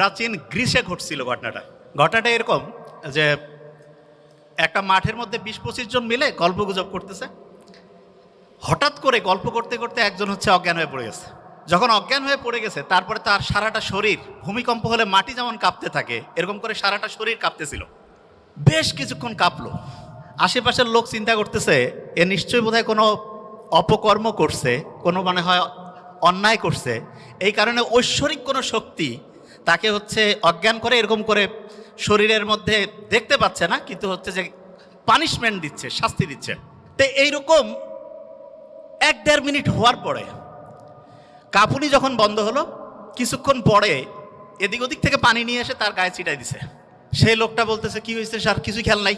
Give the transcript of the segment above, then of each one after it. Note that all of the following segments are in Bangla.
প্রাচীন গ্রিসে ঘটছিল ঘটনাটা এরকম যে একটা মাঠের মধ্যে ২০-২৫ জন মিলে গল্পগুজব করতেছে। হঠাৎ করে গল্প করতে করতে একজন অজ্ঞান হয়ে পড়ে গেছে। যখন অজ্ঞান হয়ে পড়ে গেছে তারপরে তার সারাটা শরীর, ভূমিকম্প হলে মাটি যেমন কাঁপতে থাকে এরকম করে সারাটা শরীর কাঁপতেছিল। বেশ কিছুক্ষণ কাঁপলো। আশেপাশের লোক চিন্তা করতেছে এ নিশ্চয়ই বোধহয় কোনো অপকর্ম করছে, কোনো মনে হয় অন্যায় করছে, এই কারণে ঐশ্বরিক কোনো শক্তি তাকে অজ্ঞান করে এরকম করে শরীরের মধ্যে দেখতে পাচ্ছে না, কিন্তু যে পানিশমেন্ট দিচ্ছে, শাস্তি দিচ্ছে। তো এইরকম ১-১.৫ মিনিট হওয়ার পরে কাঁপুনি যখন বন্ধ হলো, কিছুক্ষণ পরে এদিক ওদিক থেকে পানি নিয়ে এসে তার গায়ে ছিটাই দিছে। সেই লোকটা বলতেছে কি হয়েছে স্যার, কিছুই খেয়াল নাই।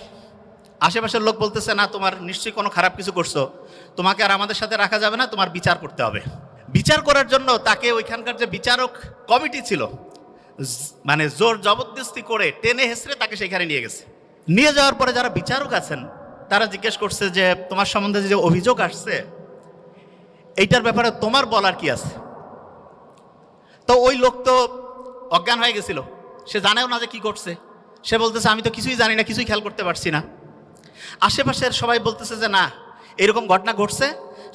আশেপাশের লোক বলতেছে না, তোমার নিশ্চয়ই কোনো খারাপ কিছু করছো, তোমাকে আর আমাদের সাথে রাখা যাবে না, তোমার বিচার করতে হবে। বিচার করার জন্য তাকে ওইখানকার যে বিচারক কমিটি ছিল মানে জোর জবরদস্তি করে টেনে হেসড়ে তাকে সেখানে নিয়ে গেছে। নিয়ে যাওয়ার পরে যারা বিচারক আছেন তারা জিজ্ঞেস করছে যে তোমার সম্বন্ধে যে অভিযোগ আসছে এইটার ব্যাপারে তোমার বলার কি আছে। তো ওই লোক তো অজ্ঞান হয়ে গেছিল, সে জানেও না যে কি করছে। সে বলতেছে আমি তো কিছুই জানি না, কিছুই খেয়াল করতে পারছি না। আশেপাশের সবাই বলতেছে যে না, এরকম ঘটনা ঘটছে,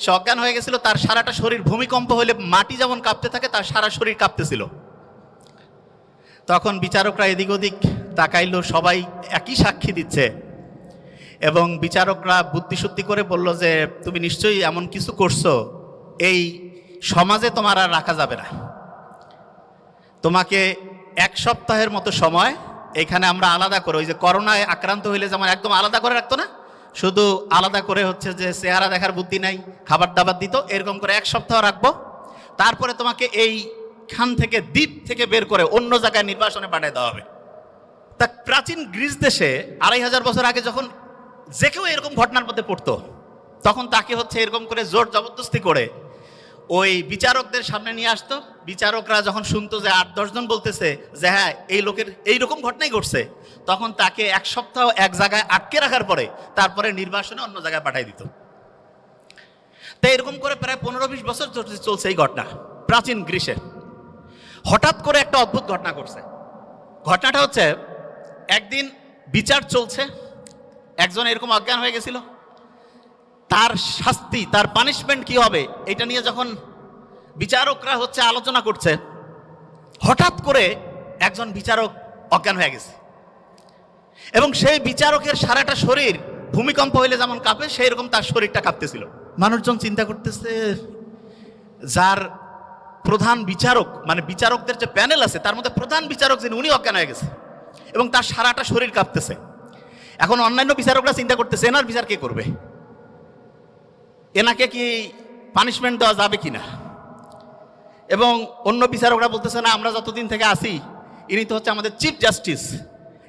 সে অজ্ঞান হয়ে গেছিল, তার সারাটা শরীর ভূমিকম্প হলে মাটি যেমন কাঁপতে থাকে তার সারা শরীর কাঁপতেছিল। তখন বিচারকরা এদিক ওদিক তাকাইলো, সবাই একই সাক্ষী দিচ্ছে এবং বিচারকরা বুদ্ধিশুদ্ধি করে বলল যে তুমি নিশ্চয়ই এমন কিছু করছো, এই সমাজে তোমার আর রাখা যাবে না, তোমাকে 1 সপ্তাহের মতো সময় এখানে আমরা আলাদা করে, ওই যে করোনায় আক্রান্ত হইলে যেমন একদম আলাদা করে রাখতো না, শুধু আলাদা করে যে চেহারা দেখার বুদ্ধি নাই, খাবার দাবার দিত, এরকম করে 1 সপ্তাহ রাখবো। তারপরে তোমাকে এইখান থেকে দ্বীপ থেকে বের করে অন্য জায়গায় নির্বাসনে পাঠিয়ে দেওয়া হবে। তা প্রাচীন গ্রিস দেশে ২৫০০ বছর আগে যখন যে কেউ এরকম ঘটনার মধ্যে পড়তো তখন তাকে এরকম করে জোর জবরদস্তি করে ওই বিচারকদের সামনে নিয়ে আসতো। বিচারকরা যখন শুনতো যে ৮-১০ জন বলতেছে যে হ্যাঁ এই লোকের এইরকম ঘটনাই ঘটছে, তখন তাকে 1 সপ্তাহ এক জায়গায় আটকে রাখার পরে তারপরে নির্বাসনে অন্য জায়গায় পাঠিয়ে দিত। তাই এরকম করে প্রায় ১৫-২০ বছর চলছে এই ঘটনা প্রাচীন গ্রিসে। হঠাৎ করে একটা অদ্ভুত ঘটনা ঘটছে। ঘটনাটা একদিন বিচার চলছে, একজন এরকম অজ্ঞান হয়ে গেছিল, তার শাস্তি, তার পানিশমেন্ট কি হবে এটা নিয়ে যখন বিচারকরা আলোচনা করছে, হঠাৎ করে একজন বিচারক অজ্ঞান হয়ে গেছে এবং সেই বিচারকের সারাটা শরীর ভূমিকম্প হইলে যেমন কাঁপে সেই রকম তার শরীরটা কাঁপতেছিল। মানুষজন চিন্তা করতেছে যার প্রধান বিচারক, মানে বিচারকদের যে প্যানেল আছে তার মধ্যে প্রধান বিচারক যিনি, উনি অজ্ঞান হয়ে গেছে এবং তার সারাটা শরীর কাঁপতেছে। এখন অন্যান্য বিচারকরা চিন্তা করতেছে এনার বিচার কে করবে, এনাকে কি পানিশমেন্ট দেওয়া যাবে কিনা। এবং অন্য বিচারকরা বলতেছে না, আমরা যতদিন থেকে আসি ইনি তো আমাদের চিফ জাস্টিস,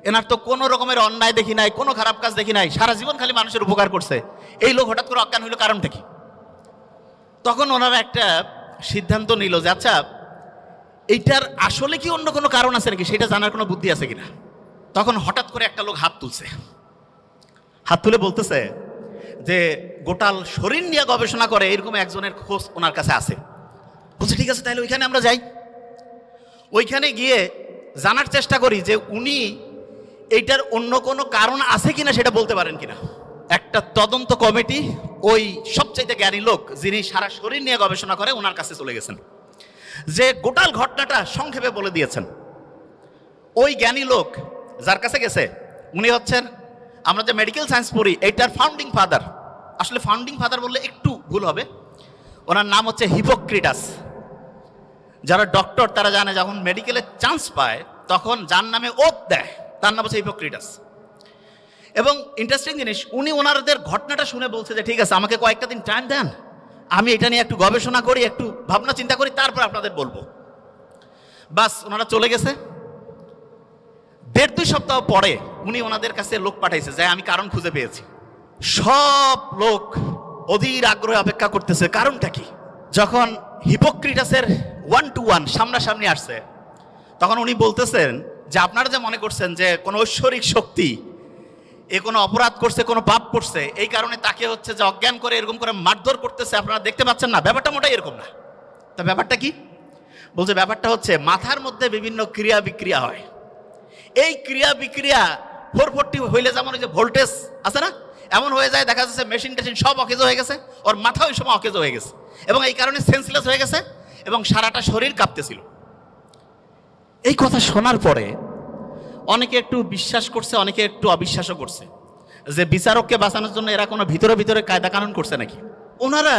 এনার তো কোনো রকমের অন্যায় দেখি নাই, কোনো খারাপ কাজ দেখি নাই, সারা জীবন খালি মানুষের উপকার করছে, এই লোক হঠাৎ করে অজ্ঞান হইল, কারণটা কি। তখন ওনারা একটা সিদ্ধান্ত নিল যে আচ্ছা এইটার আসলে কি অন্য কোনো কারণ আছে নাকি, সেটা জানার কোনো বুদ্ধি আছে কিনা। তখন হঠাৎ করে একটা লোক হাত তুলে বলতেছে যে গোটাল শরীর নিয়ে গবেষণা করে এরকম একজনের খোঁজ ওনার কাছে আছে। বলছে ঠিক আছে, তাহলে ওইখানে আমরা যাই, ওইখানে গিয়ে জানার চেষ্টা করি যে উনি এইটার অন্য কোনো কারণ আছে কিনা সেটা বলতে পারেন কিনা। একটা তদন্ত কমিটি ওই সবচাইতে জ্ঞানী লোক যিনি সারা শরীর নিয়ে গবেষণা করে ওনার কাছে চলে গেছেন, যে গোটাল ঘটনাটা সংক্ষেপে বলে দিয়েছেন। ওই জ্ঞানী লোক যার কাছে গেছে উনি আমরা যে মেডিকেল সায়েন্স পড়ি এইটার ফাউন্ডিং ফাদার, আসলে ফাউন্ডিং ফাদার বললে একটু ভুল হবে, ওনার নাম হিপোক্রেটাস। যারা ডক্টর তারা জানে যখন মেডিকেলে চান্স পায় তখন যার নামে ওথ দেয় তার নাম হিপোক্রেটাস। এবং ইন্টারেস্টিং জিনিস, উনি ওনাদের ঘটনাটা শুনে বলছে যে ঠিক আছে আমাকে কয়েকটা দিন টাইম দেন, আমি এটা নিয়ে একটু গবেষণা করি, একটু ভাবনা চিন্তা করি, তারপর আপনাদের বলবো। বাস ওনারা চলে গেছে। ১.৫-২ সপ্তাহ পরে উনি ওনাদের কাছে লোক পাঠাইছে যে আমি কারণ খুঁজে পেয়েছি। সব লোক অধীর আগ্রহে অপেক্ষা করতেছে কারণটা কি। যখন হিপোক্রেটাসের 1-to-1 সামনাসামনি আসছে তখন উনি বলতেছেন যে আপনারা যে মনে করছেন যে কোনো ঐশ্বরিক শক্তি এ কোনো অপরাধ করছে, কোনো পাপ করছে, এই কারণে তাকে যে অজ্ঞান করে এরকম করে মারধর করতেছে, আপনারা দেখতে পাচ্ছেন না, ব্যাপারটা মোটাই এরকম না। তা ব্যাপারটা কি বলছে ব্যাপারটা হচ্ছে মাথার মধ্যে বিভিন্ন ক্রিয়া বিক্রিয়া হয়। এই ক্রিয়া বিক্রিয়া 440 হইলে যেমন ওই যে ভোল্টেজ আছে না, এমন হয়ে যায়, দেখা যাচ্ছে মেশিন টেশিন সব অকেজ হয়ে গেছে, ওর মাথা ওই সময় অকেজ হয়ে গেছে এবং এই কারণে সেন্সলেস হয়ে গেছে এবং সারাটা শরীর কাঁপতেছিল। এই কথা শোনার পরে অনেকে একটু বিশ্বাস করছে, অনেকে একটু অবিশ্বাসও করছে যে বিচারককে বাঁচানোর জন্য এরা কোনো ভিতরে ভিতরে কায়দা কানুন করছে নাকি। ওনারা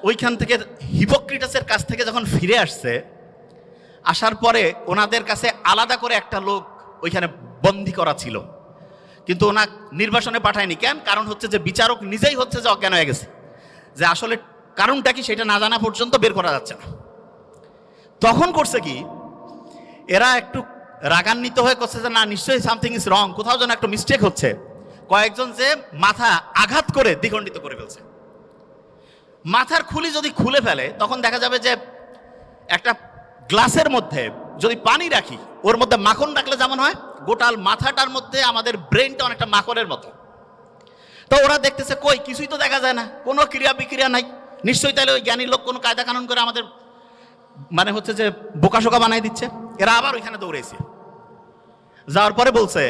ওইখান থেকে হিপোক্রেটাসের কাছ থেকে যখন ফিরে আসছে, আসার পরে ওনাদের কাছে আলাদা করে একটা লোক ওইখানে বন্দি করা ছিল, কিন্তু ওনা নির্বাসনে পাঠায়নি। কেন? কারণ হচ্ছে যে বিচারক নিজেই হচ্ছে যে অজ্ঞান হয়ে গেছে, যে আসলে কারণটা কি সেটা না জানা পর্যন্ত বের করা যাচ্ছে না। তখন করছে কি, এরা একটু রাগান্বিত হয়ে করছে যে না, নিশ্চয়ই সামথিং ইজ রং, কোথাও যেন একটা মিস্টেক হচ্ছে। কয়েকজন যে মাথা আঘাত করে দ্বিখণ্ডিত করে ফেলছে। মাথার খুলি যদি খুলে ফেলে তখন দেখা যাবে যে একটা গ্লাসের মধ্যে যদি পানি রাখি, ওর মধ্যে মাখন রাখলে যেমন হয়, গোটাল মাথাটার মধ্যে আমাদের ব্রেনটা অনেকটা মাখনের মতো। তো ওরা দেখতেছে কই কিছুই তো দেখা যায় না, কোনো ক্রিয়া বিক্রিয়া নাই, নিশ্চয়ই তাহলে ওই জ্ঞানী লোক কোনো কায়দা কানুন করে আমাদের মানে হচ্ছে যে বোকাশোকা বানাই দিচ্ছে। এরা আবার ওইখানে দৌড়েছে, যাওয়ার পরে বলছে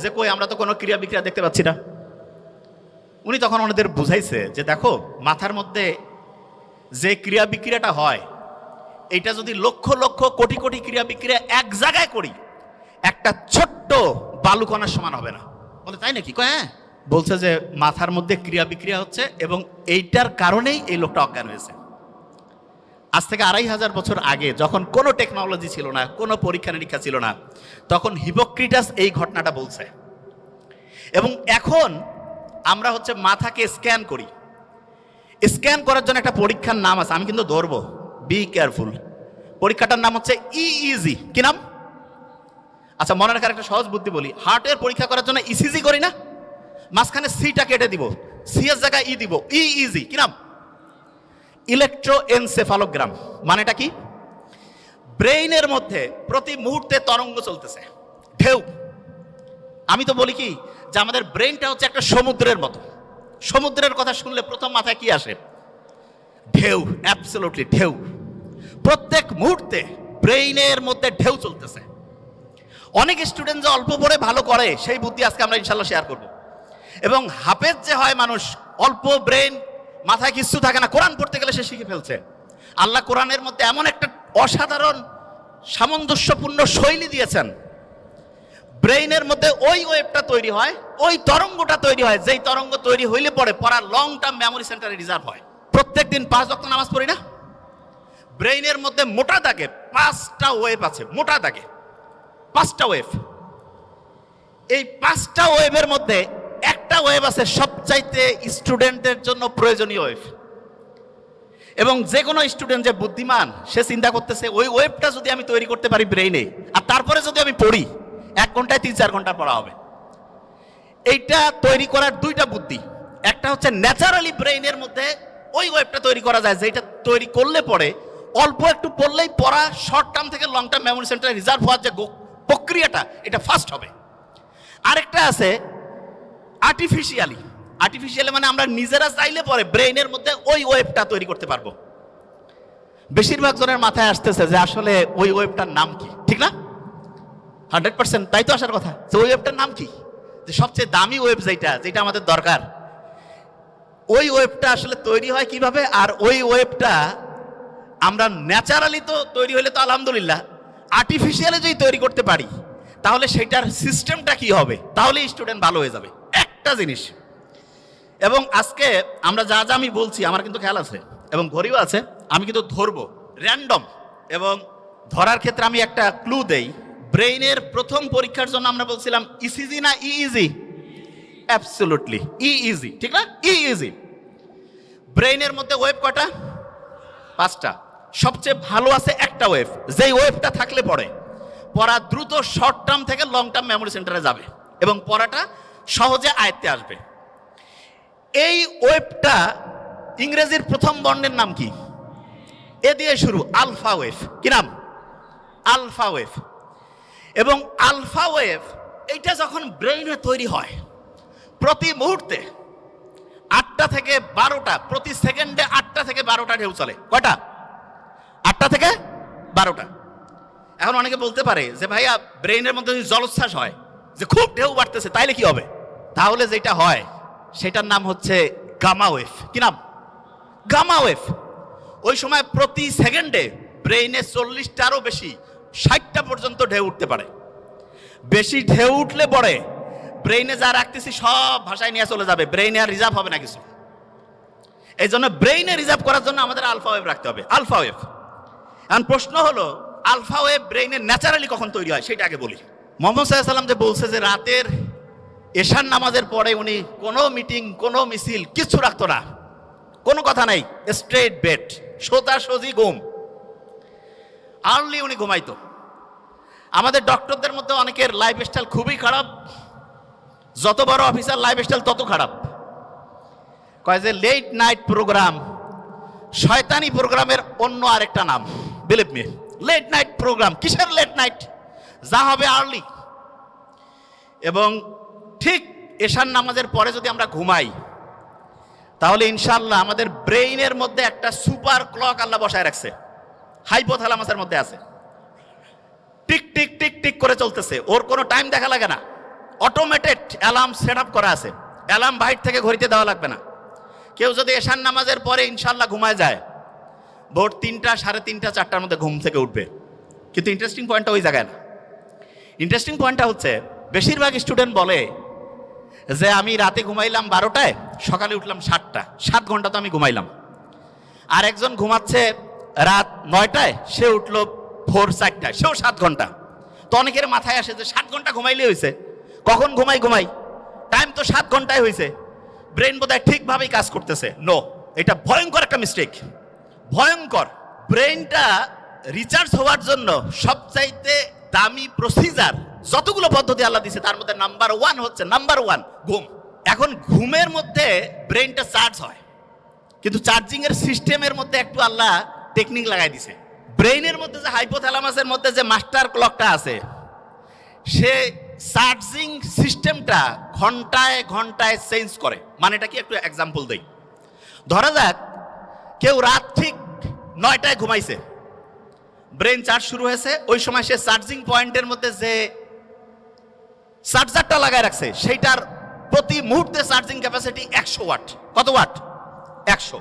যে কই আমরা তো কোনো ক্রিয়া বিক্রিয়া দেখতে পাচ্ছি না। উনি তখন ওনাদের বুঝাইছে যে দেখো, মাথার মধ্যে যে ক্রিয়া বিক্রিয়াটা হয়, এটা যদি লক্ষ লক্ষ কোটি কোটি ক্রিয়া বিক্রিয়া এক জায়গায় করি, একটা ছোট্ট বালুকণার সমান হবে না। বলে তাই নাকি? কয় হ্যাঁ। বলছে যে মাথার মধ্যে ক্রিয়া বিক্রিয়া হচ্ছে এবং এইটার কারণেই এই লোকটা অজ্ঞান হয়েছে। আজ থেকে 2500 বছর আগে যখন কোনো টেকনোলজি ছিল না, কোনো পরীক্ষা নিরীক্ষা ছিল না, তখন হিপোক্রেটাস এই ঘটনাটা বলছে। এবং এখন আমরা হচ্ছে মাথাকে স্ক্যান করি। স্ক্যান করার জন্য একটা পরীক্ষার নাম আছে, আমি কিন্তু ধরবো, বি কেয়ারফুল। পরীক্ষাটার নাম হচ্ছে ইইজি। কি নাম? আচ্ছা, মনে রাখার একটা সহজ বুদ্ধি বলি। হার্টের পরীক্ষা করার জন্য ইসিজি করি না, মাঝখানে সিটা কেটে দিব, সি এর জায়গায় ই দিব, ইইজি। কি নাম? ইলেকট্রোএনসেফালোগ্রাম। মানেটা কি? ব্রেইনের মধ্যে প্রতি মুহূর্তে তরঙ্গ চলতেছে, ঢেউ। আমি তো বলি কি যে আমাদের ব্রেইনটা হচ্ছে একটা সমুদ্রের মতো। সমুদ্রের কথা শুনলে প্রথম মাথায় কি আসে? ঢেউ। অ্যাবসলিউটলি ঢেউ। প্রত্যেক মুহূর্তে ব্রেইনের মধ্যে ঢেউ চলতেছে। অনেক স্টুডেন্ট যে অল্প পড়ে ভালো করে, সেই বুদ্ধি আজকে আমরা ইনশাল্লাহ শেয়ার করব। এবং হাফেজ যে হয় মানুষ, অল্প ব্রেন, মাথায় কিছু থাকে না, কোরআন পড়তে গেলে সে শিখে ফেলছে। আল্লাহ কোরআনের মধ্যে এমন একটা অসাধারণ সামঞ্জস্যপূর্ণ শৈলী দিয়েছেন, ব্রেইনের মধ্যে ওই ওয়েভটা তৈরি হয়, ওই তরঙ্গটা তৈরি হয়, যেই তরঙ্গ তৈরি হইলে পরে পড়া লং টার্ম মেমোরি সেন্টারে রিজার্ভ হয়। প্রত্যেক দিন 5 ওয়াক্ত নামাজ পড়ি না, ব্রেইনের মধ্যে মোটা দাগে 5টা ওয়েভ আছে, মোটা দাগে 5টা ওয়েভ। এই 5টা ওয়েভের মধ্যে একটা ওয়েভ আছে সবচাইতে স্টুডেন্টের জন্য প্রয়োজনীয় ওয়েভ। এবং যে কোনো স্টুডেন্ট যে বুদ্ধিমান, সে চিন্তা করতেছে ওই ওয়েভটা যদি আমি তৈরি করতে পারি ব্রেইনে, আর তারপরে যদি আমি পড়ি, 1 ঘন্টায় 3-4 ঘন্টা পড়া হবে। এইটা তৈরি করার 2টা বুদ্ধি। একটা হচ্ছে ন্যাচারালি ব্রেইনের মধ্যে ওই ওয়েভটা তৈরি করা যায়, যেটা তৈরি করলে পরে অল্প একটু পড়লেই পড়া শর্ট টার্ম থেকে লং টার্ম মেমোরি সেন্টারে রিজার্ভ হওয়ার যে প্রক্রিয়াটা, এটা ফাস্ট হবে। আরেকটা আছে আর্টিফিশিয়ালি। আর্টিফিশিয়ালি মানে আমরা নিজেরা চাইলে পরে ব্রেইনের মধ্যে ওই ওয়েভটা তৈরি করতে পারবো। বেশিরভাগ জনের মাথায় আসতেছে যে আসলে ওই ওয়েভটার নাম কি, ঠিক না? 100% তাই তো আসার কথা, যে ওই ওয়েভটার নাম কি, যে সবচেয়ে দামি ওয়েভ যেটা আমাদের দরকার, ওই ওয়েভটা আসলে তৈরি হয় কিভাবে? আর ওই ওয়েভটা আমরা ন্যাচারালি তো তৈরি হলে তো আলহামদুলিল্লাহ, আর্টিফিশিয়ালি যদি তৈরি করতে পারি তাহলে সেটার সিস্টেমটা কি হবে, তাহলে স্টুডেন্ট ভালো হয়ে যাবে। একটা জিনিস, এবং আজকে আমরা যা যা আমি বলছি আমার কিন্তু খেয়াল আছে এবং ঘড়িও আছে, আমি কিন্তু ধরবো র্যান্ডম। এবং ধরার ক্ষেত্রে আমি একটা ক্লু দেই। ব্রেইনের প্রথম পরীক্ষার জন্য আমরা বলছিলাম ইসিজি না ইইজি? অ্যাবসলিউটলি ইইজি, ঠিক না? ইইজি। ব্রেইনের মধ্যে ওয়েভ কয়টা? 5টা। সবচেয়ে ভালো আছে একটা ওয়েভ, যেই ওয়েভটা থাকলে পড়ে পড়া দ্রুত শর্ট টার্ম থেকে লং টার্ম মেমোরি সেন্টারে যাবে এবং পড়াটা সহজে আয়ত্তে আসবে। এই ওয়েভটা ইংরেজির প্রথম বর্ণের নাম কি? এ দিয়ে শুরু, আলফা ওয়েভ। কি নাম? Alpha wave. এবং আলফা ওয়েভ এইটা যখন ব্রেইনে তৈরি হয়, প্রতি মুহূর্তে 8টা থেকে 12টা, প্রতি সেকেন্ডে 8টা থেকে 12টা ঢেউ চলে। কয়টা? 8টা থেকে 12টা। এখন অনেকে বলতে পারে যে ভাইয়া ব্রেইনের মধ্যে যদি জলোচ্ছ্বাস হয়, যে খুব ঢেউ বাড়তেছে, তাইলে কি হবে? তাহলে যেটা হয় সেটার নাম হচ্ছে গামা ওয়েভ। কি নাম? Gamma wave. ওই সময় প্রতি সেকেন্ডে ব্রেইনে 40টারও বেশি, 60টা পর্যন্ত ঢেউ উঠতে পারে। বেশি ঢেউ উঠলে পরে ব্রেইনে যা রাখতেছি সব ভাষায় নিয়ে চলে যাবে, ব্রেইনে আর রিজার্ভ হবে না কিছু। এই জন্য ব্রেইনে রিজার্ভ করার জন্য আমাদের আলফা ওয়েভ রাখতে হবে, আলফা ওয়েভ। এখন প্রশ্ন হলো, আলফা ওয়েভ ব্রেইনে ন্যাচারালি কখন তৈরি হয় সেটা আগে বলি। মোহাম্মদ সাল্লাল্লাহু আলাইহি ওয়াসাল্লাম যে বলছে যে রাতের এশার নামাজের পরে উনি কোনো মিটিং, কোনো মিছিল কিচ্ছু রাখতো না, কোনো কথা নাই, স্ট্রেট বেড, সোজাসুজি ঘুম। আর্লি উনি ঘুমাইতো। আমাদের ডক্টরদের মধ্যে অনেকের লাইফস্টাইল খুবই খারাপ, যত বড় অফিসার লাইফস্টাইল তত খারাপ। কয় যে লেট নাইট প্রোগ্রাম শয়তানি প্রোগ্রামের অন্য আরেকটা নাম, believe me. Late night program, কিসের লেট নাইট? যা হবে আর্লি। এবং ঠিক এশার নামাজের পরে যদি আমরা ঘুমাই, তাহলে ইনশাআল্লাহ আমাদের ব্রেইনের মধ্যে একটা সুপার ক্লক আল্লাহ বসায় রাখছে, হাইপোথ্যালামাসের মধ্যে আছে, টিক টিক টিক টিক করে চলতেছে, ওর কোনো টাইম দেখা লাগে না, অটোমেটেড অ্যালার্ম সেট আপ করা আছে, অ্যালার্ম বাইর থেকে ঘড়িতে দেওয়া লাগবে না। কেউ যদি এশার নামাজের পরে ইনশাআল্লাহ ঘুমায় যায়, ভোর 3টা, 3:30, 4টার মধ্যে ঘুম থেকে উঠবে। কিন্তু ইন্টারেস্টিং পয়েন্টটা ওই জায়গায় না। ইন্টারেস্টিং পয়েন্টটা হচ্ছে, বেশিরভাগ স্টুডেন্ট বলে যে আমি রাতে ঘুমাইলাম 12টায়, সকালে উঠলাম 7টা, 7 ঘন্টা তো আমি ঘুমাইলাম। আর একজন ঘুমাচ্ছে রাত 9টায়, সে উঠলো ভোর 4টায়, সেও 7 ঘন্টা। তো অনেকের মাথায় আসে যে 7 ঘন্টা ঘুমাইলে হয়েছে, কখন ঘুমাই, টাইম তো 7 ঘন্টায় হয়েছে, ব্রেন বোধহয় ঠিকভাবেই কাজ করতেছে। নো, এটা ভয়ঙ্কর একটা মিস্টেক, ভয়ঙ্কর। ব্রেনটা রিচার্জ হওয়ার জন্য সবচাইতে দামি প্রসিজার যতগুলো পদ্ধতি আল্লাহ দিয়েছে, তার মধ্যে নাম্বার 1 হচ্ছে ঘুম। এখন ঘুমের মধ্যে ব্রেনটা চার্জ হয়, কিন্তু চার্জিং এর সিস্টেমের মধ্যে একটু আল্লাহ টেকনিক লাগাই দিছে। ব্রেইনের মধ্যে যে হাইপোথ্যালামাসের মধ্যে যে মাস্টার ক্লকটা আছে, সে চার্জিং সিস্টেমটা ঘন্টায় ঘন্টায় চেঞ্জ করে। মানে এটা কি, একটু এক্সাম্পল দেই। ধরা যাক কেউ রাত ঠিক 9টায় ঘুমাইছে, ব্রেন চার্জ শুরু হয়েছে, ওই সময় সে চার্জিং পয়েন্টের মধ্যে যে চার্জারটা লাগায় রাখছে, সেইটার প্রতি মুহূর্তে চার্জিং ক্যাপাসিটি 100 ওয়াট। কত ওয়াট? 100।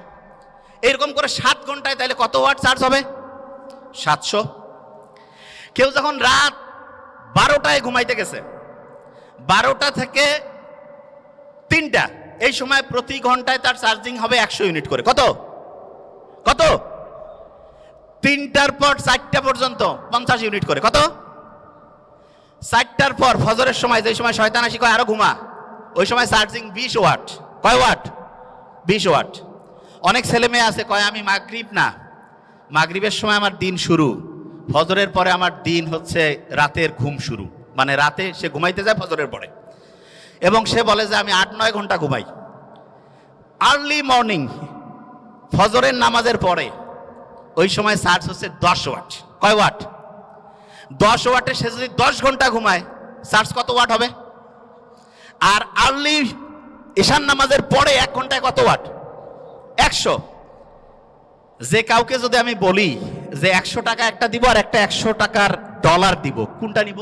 এরকম করে 7 ঘন্টায় তাহলে কত ওয়াট চার্জ হবে? 700। কেউ যখন রাত 12টায় ঘুমাইতে গেছে, 12টা থেকে 3টা, এই সময় প্রতি ঘন্টায় তার চার্জিং হবে 100 ইউনিট করে। কত? 3টার পর 4টা পর্যন্ত 50 ইউনিট করে। কত? 4টার পর ফজরের সময়, যে সময় শয়তান আসি কয় আরো ঘুমা, ওই সময় চার্জিং 20 ওয়াট। কয় ওয়াট? 20 ওয়াট। অনেক ছেলে মেয়ে আছে কয় আমি মাগরিবের সময় আমার দিন শুরু, ফজরের পরে আমার দিন হচ্ছে রাতের ঘুম শুরু। মানে রাতে সে ঘুমাইতে যায় ফজরের পরে, এবং সে বলে যে আমি 8-9 ঘন্টা ঘুমাই। আর্লি মর্নিং ফজরের নামাজের পরে ওই সময় চার্জ হচ্ছে 10 ওয়াট। কয় ওয়াট? 10 ওয়াটে সে যদি 10 ঘন্টা ঘুমায়, চার্জ কত ওয়াট হবে? আর আর্লি ঈশান নামাজের পরে 1 ঘন্টায় কত ওয়াট? 100। যে কাউকে যদি আমি বলি যে 100 টাকা একটা দিব আর একটা 100 টাকার ডলার দিব, কোনটা নিব?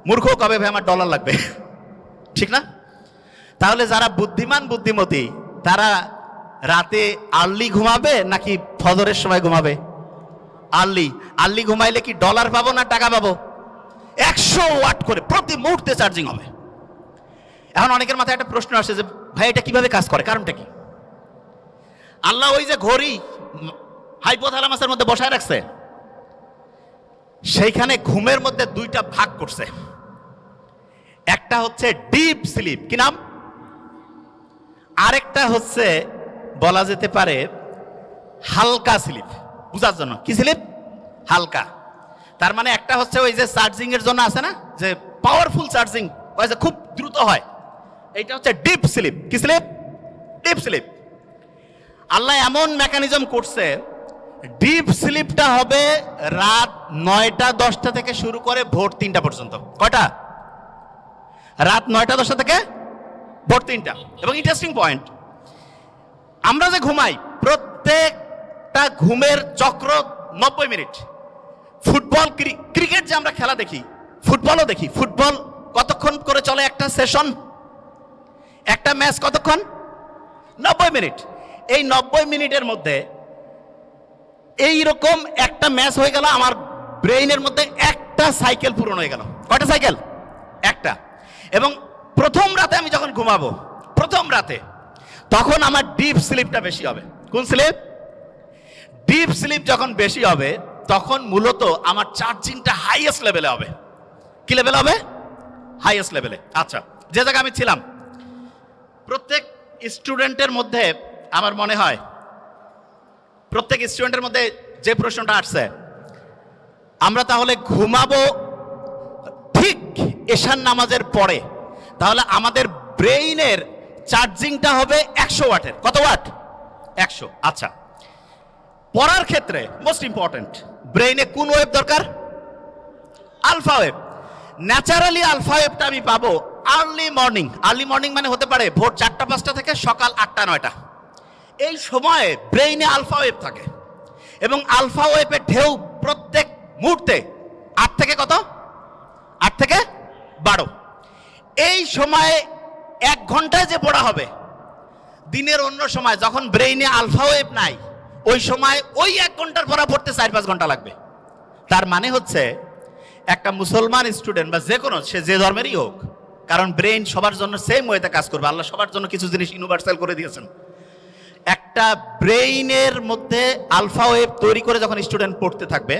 মূর্খ কবে ভাই আমার ডলার লাগবে, ঠিক না? তাহলে যারা বুদ্ধিমান বুদ্ধিমতী, তারা রাতে আর্লি ঘুমাবে নাকি ফজরের সময় ঘুমাবে? আর্লি ঘুমাইলে কি ডলার পাবো না টাকা পাবো? 100 ওয়াট করে প্রতি মুহূর্তে চার্জিং হবে। এখন অনেকের মাথায় একটা প্রশ্ন আসে যে ভাই এটা কিভাবে কাজ করে, কারণটা কি? আল্লাহ ওই যে ঘড়ি হাইপোথ্যালামাসের মধ্যে বসায় রাখছে, সেইখানে ঘুমের মধ্যে 2টা ভাগ করছে। একটা হচ্ছে ডিপ স্লিপ, কি নাম? আরেকটা হচ্ছে বলা যেতে পারে হালকা স্লিপ। বুঝার জন্য, কি স্লিপ? হালকা। তার মানে একটা হচ্ছে ওই যে চার্জিং এর জন্য আছে না, যে পাওয়ারফুল চার্জিং, ওই যে খুব দ্রুত হয়, এইটা হচ্ছে ডিপ স্লিপ। কি স্লিপ? Deep sleep. আল্লাহ এমন মেকানিজম করছে, ডিপ স্লিপটা হবে রাত 9টা 10টা থেকে শুরু করে ভোর 3টা পর্যন্ত। কয়টা? রাত 9টা 10টা থেকে ভোর 3টা। এবং ইন্টারেস্টিং পয়েন্ট, আমরা যে ঘুমাই প্রত্যেকটা ঘুমের চক্র 90 মিনিট। ফুটবল ক্রিকেট যে আমরা খেলা দেখি, ফুটবলও দেখি। ফুটবল কতক্ষণ করে চলে একটা সেশন, একটা ম্যাচ কতক্ষণ? 90 মিনিট। এই 90 মিনিটের মধ্যে এইরকম একটা ম্যাচ হয়ে গেল, আমার ব্রেইনের মধ্যে একটা সাইকেল পূরণ হয়ে গেল। কয়টা সাইকেল? একটা। এবং প্রথম রাতে আমি যখন ঘুমাবো, প্রথম রাতে, তখন আমার ডিপ স্লিপটা বেশি হবে। কোন স্লিপ? ডিপ স্লিপ যখন বেশি হবে, তখন মূলত আমার চার্জিংটা হাইয়েস্ট লেভেলে হবে। কি লেভেল হবে? হাইয়েস্ট লেভেলে। আচ্ছা, যে জায়গায় আমি ছিলাম, প্রত্যেক স্টুডেন্টের মধ্যে আমার মনে হয় প্রত্যেক স্টুডেন্টের মধ্যে যে প্রশ্নটা আসছে, আমরা তাহলে ঘুমাবো ঠিক এশার নামাজের পরে, তাহলে আমাদের ব্রেইনের চার্জিংটা হবে 100 ওয়াটের। কত ওয়াট? 100। আচ্ছা, পড়ার ক্ষেত্রে মোস্ট ইম্পর্টেন্ট, ব্রেইনে কোন ওয়েভ দরকার? Alpha wave. ন্যাচারালি আলফা ওয়েভটা আমি পাবো আর্লি মর্নিং। আর্লি মর্নিং মানে হতে পারে ভোর 4টা-5টা থেকে সকাল 8টা-9টা। এই সময়ে ব্রেইনে আলফা ওয়েভ থাকে এবং আলফা ওয়েভের ঢেউ প্রত্যেক মুহূর্তে 8 থেকে কত? 8 থেকে 12। এই সময়ে 1 ঘন্টায় যে পড়া হবে, দিনের অন্য সময় যখন ব্রেইনে আলফা ওয়েভ নাই, ওই সময় ওই 1 ঘন্টার পড়া পড়তে 4-5 ঘন্টা লাগবে। তার মানে হচ্ছে একটা মুসলমান স্টুডেন্ট বা যে কোনো, সে যে ধর্মেরই হোক, কারণ ব্রেইন সবার জন্য সেম ওয়েতে কাজ করবে। আল্লাহ সবার জন্য কিছু জিনিস ইউনিভার্সাল করে দিয়েছেন। একটা ব্রেইনের মধ্যে আলফা ওয়েভ তৈরি করে যখন স্টুডেন্ট পড়তে থাকবে,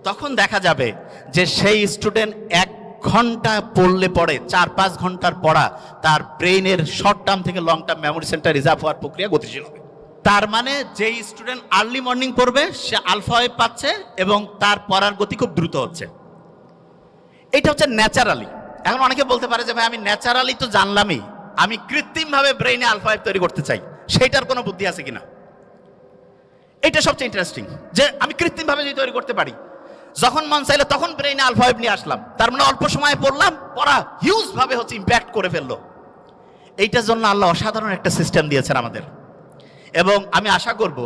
তখন দেখা যাবে যে সেই স্টুডেন্ট 1 ঘন্টা পড়লে পড়ে 4-5 ঘন্টার পড়া তার ব্রেইনের শর্ট টার্ম থেকে long term memory centre reserve হওয়ার প্রক্রিয়া গতিশীল হবে। তার মানে যেই স্টুডেন্ট আর্লি মর্নিং পড়বে, সে আলফা ওয়েভ পাচ্ছে এবং তার পড়ার গতি খুব দ্রুত হচ্ছে। এটা হচ্ছে ন্যাচারালি। এখন অনেকে বলতে পারে যে ভাই, আমি ন্যাচারালি তো জানলামই, আমি কৃত্রিমভাবে ব্রেইনে আলফা ওয়েভ তৈরি করতে চাই, সেইটার কোনো বুদ্ধি আছে কিনা? এটা সবচেয়ে ইন্টারেস্টিং, যে আমি কৃত্রিমভাবে যদি তৈরি করতে পারি, যখন মন চাইলো তখন ব্রেইনে আলফা ওয়েভ নিয়ে আসলাম, তার মানে অল্প সময়ে পড়লাম, পড়া হিউজ ভাবে হচ্ছে ইম্প্যাক্ট করে ফেললো। এইটার জন্য আল্লাহ অসাধারণ একটা সিস্টেম দিয়েছেন আমাদের। এবং আমি আশা করব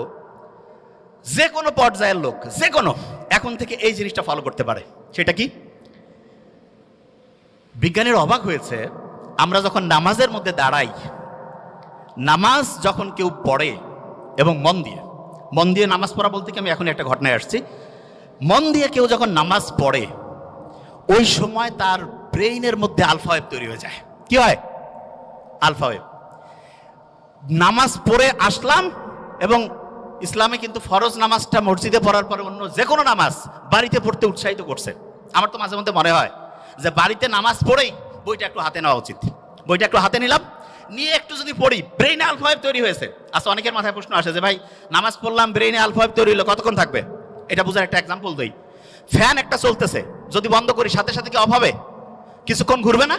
যে কোনো পর্যায়ের লোক, যে কোনো, এখন থেকে এই জিনিসটা ফলো করতে পারে। সেটা কি? বিজ্ঞানীর অবাক হয়েছে, আমরা যখন নামাজের মধ্যে দাঁড়াই, নামাজ যখন কেউ পড়ে এবং মন দিয়ে নামাজ পড়া বলতে কি, আমি এখন একটা ঘটনায় আসছি, মন দিয়ে কেউ যখন নামাজ পড়ে, ওই সময় তার ব্রেইনের মধ্যে আলফা ওয়েভ তৈরি হয়ে যায়। কি হয়? Alpha wave. নামাজ পড়ে আসলাম, এবং ইসলামে কিন্তু ফরজ নামাজটা মসজিদে পড়ার পরে অন্য যে কোনো নামাজ বাড়িতে পড়তে উৎসাহিত করছে। আমার তো মাঝে মধ্যে মনে হয় যে বাড়িতে নামাজ পড়েই বইটা একটু হাতে নেওয়া উচিত। বইটা একটু হাতে নিলাম, নিয়ে একটু যদি পড়ি, ব্রেইনে আলফা ওয়েভ তৈরি হয়েছে। আচ্ছা, অনেকের মাথায় প্রশ্ন আসে যে ভাই, নামাজ পড়লাম, ব্রেইনে আলফা ওয়েভ তৈরি হলো, কতক্ষণ থাকবে? এটা বোঝার একটা এক্সাম্পল দেই। ফ্যান একটা চলতেছে, যদি বন্ধ করি সাথে সাথে কি অফ হবে? কিছুক্ষণ ঘুরবে না?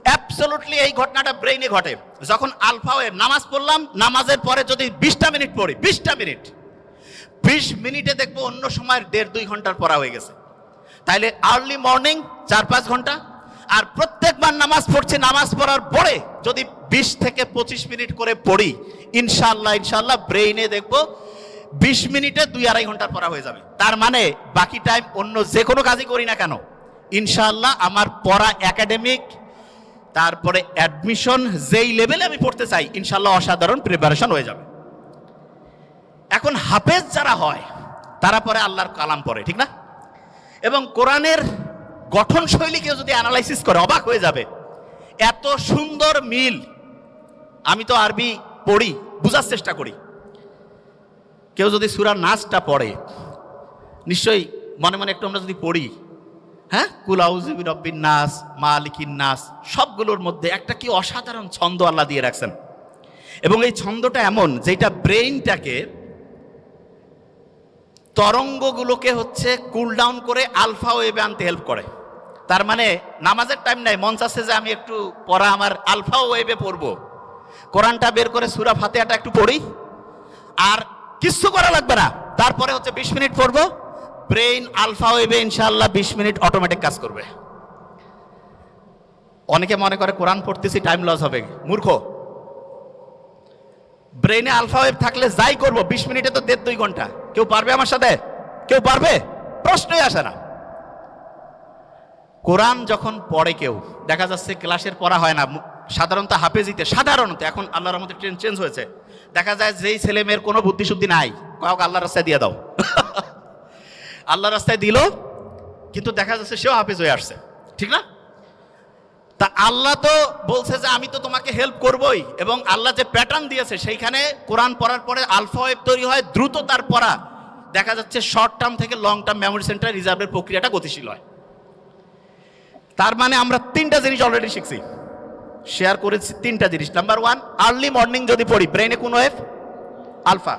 অ্যাবসলিউটলি এই ঘটনাটা ব্রেইনে ঘটে। যখন আলফা ওয়েভ, নামাজ পড়লাম, নামাজের পরে যদি 20টা মিনিট পড়ি, 20টা মিনিট, 20 মিনিটে দেখবো অন্য সময় 1.5-2 ঘন্টার পড়া হয়ে গেছে। তাইলে আর্লি মর্নিং 4-5 ঘন্টা, আর প্রত্যেকবার নামাজ পড়ছি, নামাজ পড়ার পরে যদি 20 থেকে 25 মিনিট করে পড়ি, ইনশাআল্লাহ ব্রেইনে দেখবো 20 মিনিটে 2-2.5 ঘন্টার পড়া হয়ে যাবে। তার মানে বাকি টাইম অন্য যে কোনো কাজই করি না কেন, ইনশাআল্লাহ আমার পড়া, একাডেমিক, তারপরে অ্যাডমিশন, যেই লেভেলে আমি পড়তে চাই, ইনশাআল্লাহ অসাধারণ প্রিপারেশন হয়ে যাবে। এখন হাফেজ যারা হয়, তারা পরে আল্লাহর কালাম পড়ে, ঠিক না? এবং কোরআনের গঠন শৈলী কেউ যদি অ্যানালাইসিস করে, অবাক হয়ে যাবে, এত সুন্দর মিল। আমি তো আরবি পড়ি, বুঝার চেষ্টা করি। কেউ যদি সূরা নাসটা পড়ে, নিশ্চয়ই মনে মনে একটু আমরা যদি পড়ি, হ্যাঁ, কুল আউযু বিরাব্বিন নাস, মালিকিন নাস, সবগুলোর মধ্যে একটা কি অসাধারণ ছন্দ আল্লাহ দিয়ে রাখছেন। এবং এই ছন্দটা এমন, যেটা ব্রেইনটাকে, তরঙ্গগুলোকে হচ্ছে কুল ডাউন করে আলফা ওয়েভে আনতে হেল্প করে। তার মানে নামাজের টাইম নাই, মন চাচ্ছে যে আমি একটু পড়া আমার আলফা ওয়েভে পড়বো, কোরআনটা বের করে সূরা ফাতিহাটা একটু পড়ি, আর কিচ্ছু করা লাগবে না, তারপরে হচ্ছে 20 মিনিট পড়বো, ব্রেইন আলফা ওয়েভে ইনশাআল্লাহ 20 মিনিট অটোমেটিক কাজ করবে। অনেকে মনে করে কোরআন পড়তেছি, টাইম লস হবে, মূর্খ। ব্রেইনে আলফা ওয়েভ থাকলে যাই করবো, 20 মিনিটে তো 1.5-2 ঘন্টা। কেউ পারবে আমার সাথে? কেউ পারবে? প্রশ্নই আসে না। কোরআন যখন পড়ে কেউ, দেখা যাচ্ছে ক্লাসের পড়া হয় না, সাধারণত হাফেজিতে, সাধারণত এখন আল্লাহর রহমতে ট্রেন্ড চেঞ্জ হয়েছে, দেখা যায় যেই ছেলে মেয়ের কোনো বুদ্ধিশুদ্ধি নাই, কাউকে আল্লাহর রাস্তায় দিয়ে দাও আল্লাহর রাস্তায় দিল, কিন্তু দেখা যাচ্ছে সেও হাফেজ হয়ে আসছে, ঠিক না? তা আল্লাহ তো বলছে যে আমি তো তোমাকে হেল্প করবই, এবং আল্লাহ যে প্যাটার্ন দিয়েছে সেইখানে কোরআন পড়ার পরে আলফা ওয়েভ তৈরি হয়, দ্রুত তার পড়া, দেখা যাচ্ছে শর্ট টার্ম থেকে লং টার্ম মেমোরি সেন্টার রিজার্ভের প্রক্রিয়াটা গতিশীল হয়। তার মানে আমরা তিনটা জিনিস অলরেডি শিখছি, শেয়ার করেছি তিনটা জিনিস। নাম্বার ওয়ান, আর্লি মর্নিং যদি পড়ি ব্রেনে কোন ওয়েভ? আলফা।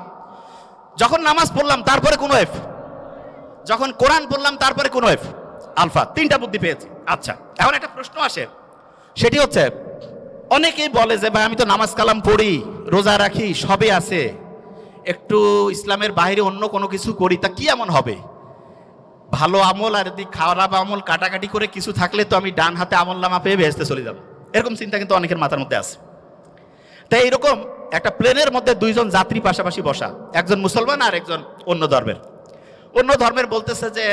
যখন নামাজ পড়লাম তারপরে কোন ওয়েভ? যখন কোরআন পড়লাম তারপরে কোন ওয়েভ? আলফা। তিনটা বুদ্ধি পেয়েছি। আচ্ছা, এখন একটা প্রশ্ন আসে, সেটি হচ্ছে অনেকেই বলে যে ভাই আমি তো নামাজ কালাম পড়ি, রোজা রাখি, সবই আছে, একটু ইসলামের বাইরে অন্য কোনো কিছু করি, তা কি এমন হবে? ভালো আমল আর যদি খারাপ আমল কাটাকাটি করে কিছু থাকলে তো আমি ডান হাতে আমল নামা পেয়ে বেহেশতে চলে যাব, এরকম চিন্তা কিন্তু অনেকের মাথার মধ্যে আছে। তাই এইরকম একটা প্লেনের মধ্যে দুইজন যাত্রী পাশাপাশি বসা, একজন মুসলমান আর একজন অন্য ধর্মের। অন্য ধর্মের বলতেছে যে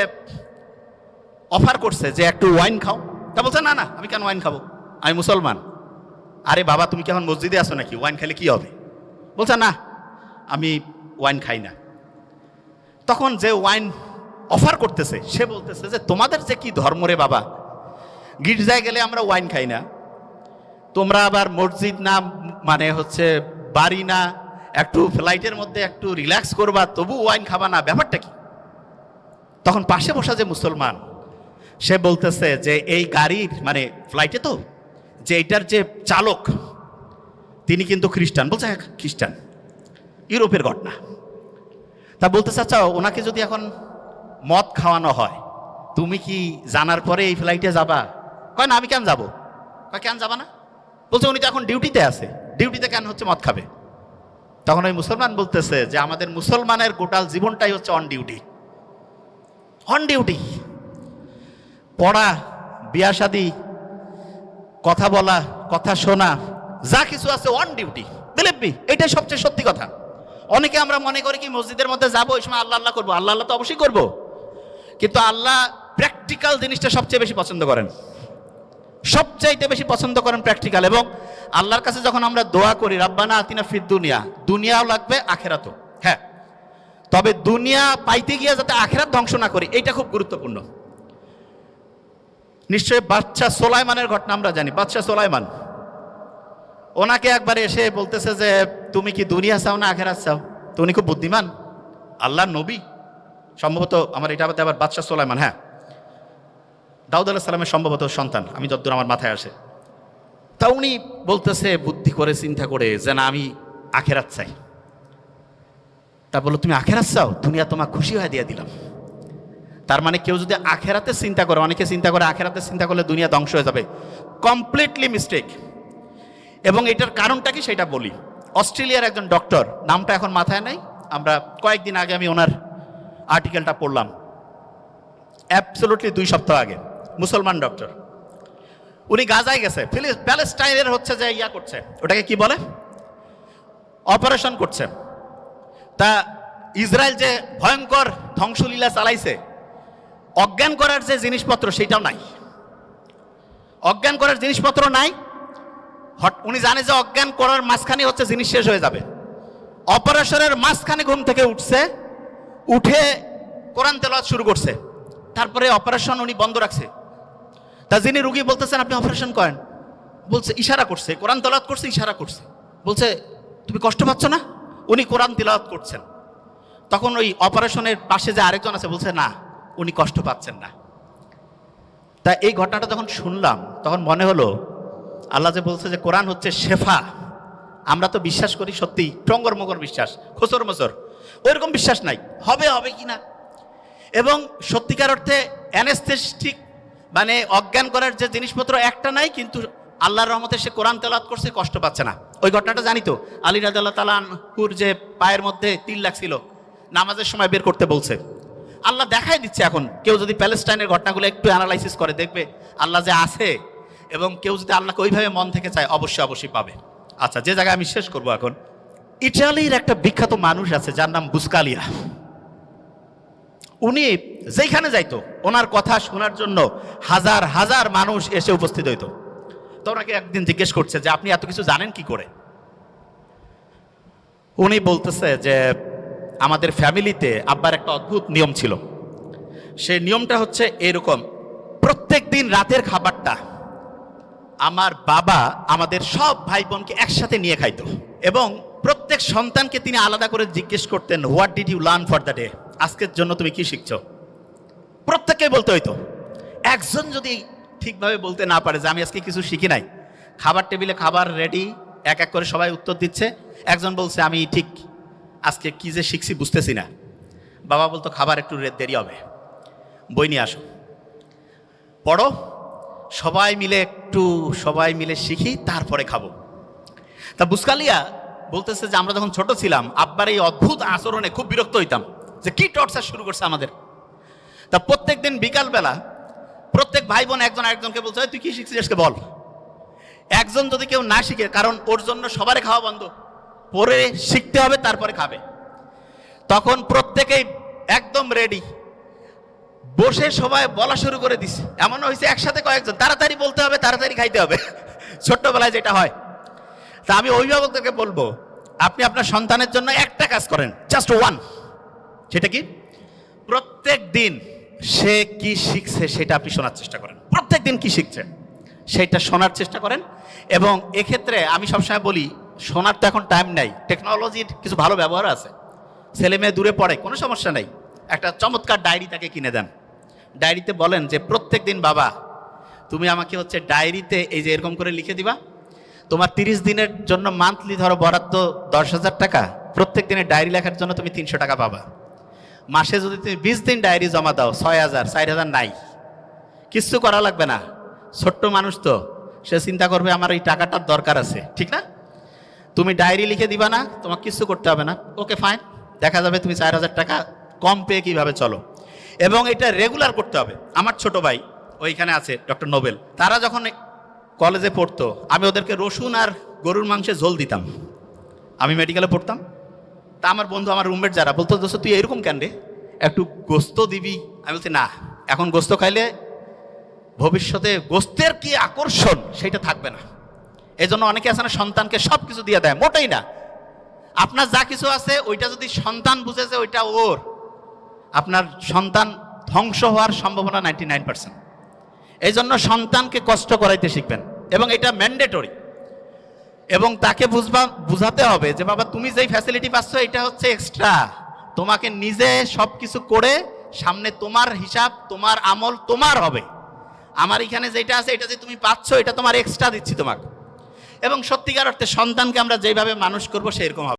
অফার করছে যে একটু ওয়াইন খাও, তা বলছে না না আমি কেন ওয়াইন খাবো, আমি মুসলমান। আরে বাবা তুমি কি এখন মসজিদে আসো নাকি, ওয়াইন খেলে কি হবে? বলছে না আমি ওয়াইন খাই না। তখন যে ওয়াইন অফার করতেছে সে বলতেছে যে তোমাদের যে কি ধর্ম রে বাবা, গির্জায় গেলে আমরা ওয়াইন খাই না, তোমরা আবার মসজিদ না মানে হচ্ছে বাড়ি না, একটু ফ্লাইটের মধ্যে একটু রিল্যাক্স করবা তবু ওয়াইন খাবা না, ব্যাপারটা কি? তখন পাশে বসা যে মুসলমান সে বলতেছে যে এই গাড়ির মানে ফ্লাইটে তো যে এটার যে চালক তিনি কিন্তু খ্রিস্টান। বলছে হ্যাঁ খ্রিস্টান, ইউরোপের ঘটনা। তা বলতেছে আচ্ছা ওনাকে যদি এখন মদ খাওয়ানো হয় তুমি কি জানার পরে এই ফ্লাইটে যাবা? কয় না আমি কেন যাবো। কয় কেন যাবা না? বলছে উনি তো এখন ডিউটিতে আছে, ডিউটিতে কেন হচ্ছে মদ খাবে? তখন ওই মুসলমান বলতেছে যে আমাদের মুসলমানের গোটাল জীবনটাই হচ্ছে অন ডিউটি। অন ডিউটি, পড়া, বিয়া শাদী, কথা বলা, কথা শোনা, যা কিছু আছে অন ডিউটি। বিলিভ এটাই সবচেয়ে সত্যি কথা। অনেকে আমরা মনে করি কি মসজিদের মধ্যে যাবো ওই সময় আল্লাহ আল্লাহ করবো, আল্লাহ আল্লাহ তো অবশ্যই করবো, কিন্তু আল্লাহ প্র্যাকটিক্যাল জিনিসটা সবচেয়ে বেশি পছন্দ করেন, সবচাইতে বেশি পছন্দ করেন প্র্যাকটিক্যাল। এবং আল্লাহর কাছে যখন আমরা দোয়া করি রাব্বানা আতিনা ফিদ দুনিয়া, দুনিয়াও লাগবে আখেরাতও, হ্যাঁ, তবে দুনিয়া পাইতে গিয়ে যাতে আখেরাত ধ্বংস না করি, এইটা খুব গুরুত্বপূর্ণ। নিশ্চয়ই বাদশা সোলাইমানের ঘটনা আমরা জানি। বাদশা সোলাইমান ওনাকে একবারে এসে বলতেছে যে তুমি কি দুনিয়া চাও না আখেরাত চাও? তো উনি খুব বুদ্ধিমান, আল্লাহর নবী সম্ভবত, আমার এটা আবার বাদশা সোলাইমান, হ্যাঁ দাউদ আলাইহিস সালামের সম্ভবত সন্তান, আমি যতদূর আমার মাথায় আসে। তা উনি বলতেছে বুদ্ধি করে চিন্তা করে যে না আমি আখেরাত চাই। তা বললো তুমি আখেরাত চাও, দুনিয়া তোমার খুশি হয়ে দিয়ে দিলাম। তার মানে কেউ যদি আখেরাতে চিন্তা করে, অনেকে চিন্তা করে আখেরাতে চিন্তা করলে দুনিয়া ধ্বংস হয়ে যাবে, কমপ্লিটলি মিস্টেক। এবং এটার কারণটা কি সেটা বলি। অস্ট্রেলিয়ার একজন ডক্টর, নামটা এখন মাথায় নাই, আমরা কয়েকদিন আগে আমি ওনার আর্টিকেলটা পড়লাম, অ্যাবসলুটলি 2 সপ্তাহ আগে, মুসলমান ডক্টর। উনি গাজায় গেছে, প্যালেস্টাইনের হচ্ছে যে ইয়া করছে, ওটাকে কি বলে, অপারেশন করছে। তা ইসরায়েল যে ভয়ঙ্কর ধ্বংসলীলা চালাইছে, অজ্ঞান করার যে জিনিসপত্র সেটাও নাই, অজ্ঞান করার জিনিসপত্র নাই। উনি জানে যে অজ্ঞান করার মাঝখানে হচ্ছে জিনিস শেষ হয়ে যাবে। অপারেশনের মাঝখানে ঘুম থেকে উঠছে, উঠে কোরআন তেলাওয়াত শুরু করছে, তারপরে অপারেশন উনি বন্ধ রাখছে। তা যিনি রুগী বলতেছেন আপনি অপারেশন করেন, বলছে ইশারা করছে, কোরআন তেলাওয়াত করছে, ইশারা করছে, বলছে তুমি কষ্ট পাচ্ছ না? উনি কোরআন তেলাওয়াত করছেন। তখন ওই অপারেশনের পাশে যে আরেকজন আছে বলছে না উনি কষ্ট পাচ্ছেন না। তা এই ঘটনাটা যখন শুনলাম তখন মনে হলো আল্লাহ যে বলছে যে কোরআন হচ্ছে শেফা, আমরা তো বিশ্বাস করি সত্যি টঙ্গর মগর বিশ্বাস, খোসর মসর, ওইরকম বিশ্বাস নাই হবে হবে কি না। এবং সত্যিকার অর্থে অ্যানেস্থেটিক মানে অজ্ঞান করার যে জিনিসপত্র একটা নাই, কিন্তু আল্লাহর রহমতে সে কোরআন তেলাওয়াত করছে, কষ্ট পাচ্ছে না। ওই ঘটনাটা জানি তো, আলী রাদিয়াল্লাহু তাআলা আনহুর যে পায়ের মধ্যে তিল লাগছিল, নামাজের সময় বের করতে বলছে। আল্লাহ দেখাই দিচ্ছে। এখন কেউ যদি প্যালেস্টাইনের ঘটনাগুলো একটু অ্যানালাইসিস করে দেখবে আল্লাহ যে আছে, এবং কেউ যদি আল্লাহকে ওইভাবে মন থেকে চায় অবশ্যই অবশ্যই পাবে। আচ্ছা, যে জায়গায় আমি শেষ করবো এখন, ইটালির একটা বিখ্যাত মানুষ আছে যার নাম বুসকালিয়া। উনি যেখানে যাইতো ওনার কথা শোনার জন্য হাজার হাজার মানুষ এসে উপস্থিত হইতো। তো ওনাকে একদিন জিজ্ঞেস করছে যে আপনি এত কিছু জানেন কি করে? উনি বলতেছে যে আমাদের ফ্যামিলিতে আব্বার একটা অদ্ভুত নিয়ম ছিল। সেই নিয়মটা হচ্ছে এরকম, প্রত্যেক দিন রাতের খাবারটা আমার বাবা আমাদের সব ভাই বোনকে একসাথে নিয়ে খাইতো, এবং প্রত্যেক সন্তানকে তিনি আলাদা করে জিজ্ঞেস করতেন, what did you learn for the day? আজকের জন্য তুমি কি শিখছো? প্রত্যেককে বলতে হইতো। একজন যদি ঠিকভাবে বলতে না পারে যে আমি আজকে কিছু শিখি নাই, খাবার টেবিলে খাবার রেডি, এক এক করে সবাই উত্তর দিচ্ছে, একজন বলছে আমি ঠিক আজকে কি যে শিখছি বুঝতেছি না, বাবা বলতো খাবার একটু দেরি হবে, বই নিয়ে আসো, পড়ো, সবাই মিলে শিখি, তারপরে খাবো। তা বুসকালিয়া বলতেছে যে আমরা যখন ছোট ছিলাম আব্বার এই অদ্ভুত আচরণে খুব বিরক্ত হইতাম, যে কি টর্চার শুরু করছে আমাদের। তা প্রত্যেক দিন বিকালবেলা প্রত্যেক ভাই বোন একজন আরেকজনকে বলছে, তুই কি শিখছিস আজকে বল। একজন যদি কেউ না শিখে, কারণ ওর জন্য সবারই খাওয়া বন্ধ, পরে শিখতে হবে তারপরে খাবে, তখন প্রত্যেকেই একদম রেডি বসে সবাই বলা শুরু করে দিছে। এমন হয়েছে একসাথে কয়েকজন, তাড়াতাড়ি বলতে হবে, তাড়াতাড়ি খাইতে হবে, ছোট্টবেলায় যেটা হয়। তা আমি অভিভাবকদেরকে বলবো, আপনি আপনার সন্তানের জন্য একটা কাজ করেন, জাস্ট ওয়ান। সেটা কি? প্রত্যেক দিন সে কি শিখছে সেটা আপনি শোনার চেষ্টা করেন। প্রত্যেক দিন কি শিখছে সেটা শোনার চেষ্টা করেন। এবং এক্ষেত্রে আমি সবসময় বলি, শোনার তো এখন টাইম নাই, টেকনোলজির কিছু ভালো ব্যবহার আছে। ছেলে মেয়ে দূরে পড়ে, কোনো সমস্যা নেই, একটা চমৎকার ডায়েরি তাকে কিনে দেন। ডায়েরিতে বলেন যে প্রত্যেক দিন বাবা তুমি আমাকে হচ্ছে ডায়েরিতে এই যে এরকম করে লিখে দিবা, তোমার 30 দিনের জন্য মান্থলি ধরো বরাদ্দ 10,000 টাকা, প্রত্যেক দিনের ডায়েরি লেখার জন্য তুমি 300 টাকা পাবা। মাসে যদি তুমি 20 দিন ডায়েরি জমা দাও 6,000, 4,000 নাই, কিচ্ছু করা লাগবে না। ছোট্ট মানুষ তো, সে চিন্তা করবে আমার এই টাকাটার দরকার আছে, ঠিক না? তুমি ডায়েরি লিখে দিবা না, তোমার কিছু করতে হবে না, ওকে ফাইন, দেখা যাবে তুমি 4,000 টাকা কম পেয়ে কীভাবে চলো। এবং এটা রেগুলার করতে হবে। আমার ছোট ভাই ওইখানে আছে, ডক্টর নোবেল, তারা যখন কলেজে পড়তো আমি ওদেরকে রসুন আর গরুর মাংসে ঝোল দিতাম। আমি মেডিকেলে পড়তাম, তা আমার বন্ধু, আমার রুমমেট যারা বলতো, দোস্ত তুই এরকম কেন রে, একটু গোস্ত দিবি। আমি বলছি না, এখন গোস্ত খাইলে ভবিষ্যতে গোস্তের কি আকর্ষণ সেটা থাকবে না। এই জন্য অনেকে আছে না, সন্তানকে সব কিছু দিয়ে দেয়, মোটেই না। আপনার যা কিছু আছে ওইটা যদি সন্তান বুঝেছে ওইটা ওর, আপনার সন্তান ধ্বংস হওয়ার সম্ভাবনা 99%। এই জন্য সন্তানকে কষ্ট করাইতে শিখবেন, এবং এটা ম্যান্ডেটরি। এবং তাকে বুঝাতে হবে যে বাবা তুমি যেই ফ্যাসিলিটি পাচ্ছ এটা হচ্ছে এক্সট্রা, তোমাকে নিজে সব কিছু করে সামনে তোমার হিসাব, তোমার আমল তোমার হবে। আমার এখানে যেটা আছে এটা যে তুমি পাচ্ছ এটা তোমার এক্সট্রা দিচ্ছি তোমাকে। এবং সত্যিকার অর্থে সন্তানকে আমরা যেভাবে মানুষ করবো সেরকম হবে।